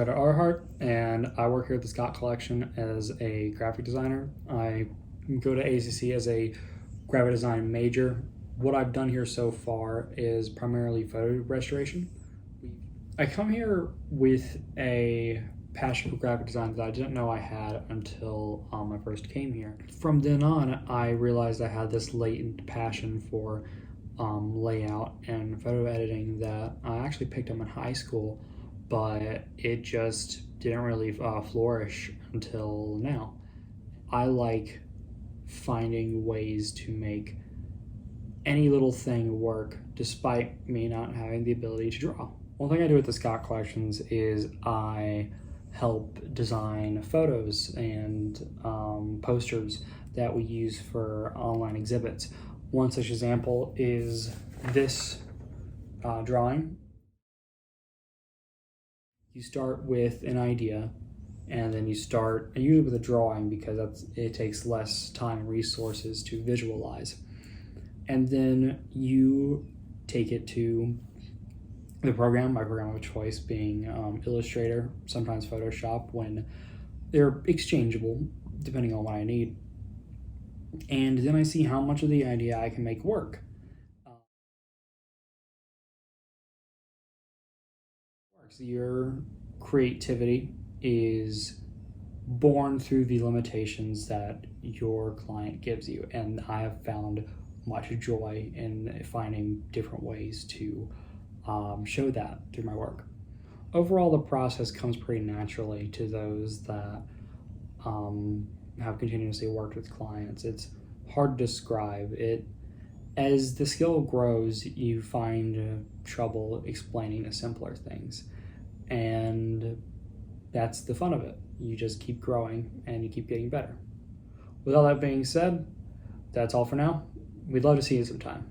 Dakota Arehart, and I work here at the Scott Collection as a graphic designer. I go to ACC as a graphic design major. What I've done here so far is primarily photo restoration. I come here with a passion for graphic design that I didn't know I had until I first came here. From then on, I realized I had this latent passion for layout and photo editing that I actually picked up in high school, but it just didn't really flourish until now. I like finding ways to make any little thing work despite me not having the ability to draw. One thing I do at the Scott Collections is I help design photos and posters that we use for online exhibits. One such example is this drawing. You start with an idea, and then you start usually with a drawing because it takes less time and resources to visualize. And then you take it to the program, my program of choice being Illustrator, sometimes Photoshop, when they're exchangeable depending on what I need. And then I see how much of the idea I can make work. Your creativity is born through the limitations that your client gives you, and I have found much joy in finding different ways to show that through my work. Overall, the process comes pretty naturally to those that have continuously worked with clients. It's hard to describe it. As the skill grows, you find trouble explaining the simpler things, and that's the fun of it. You just keep growing and you keep getting better. With all that being said, that's all for now. We'd love to see you sometime.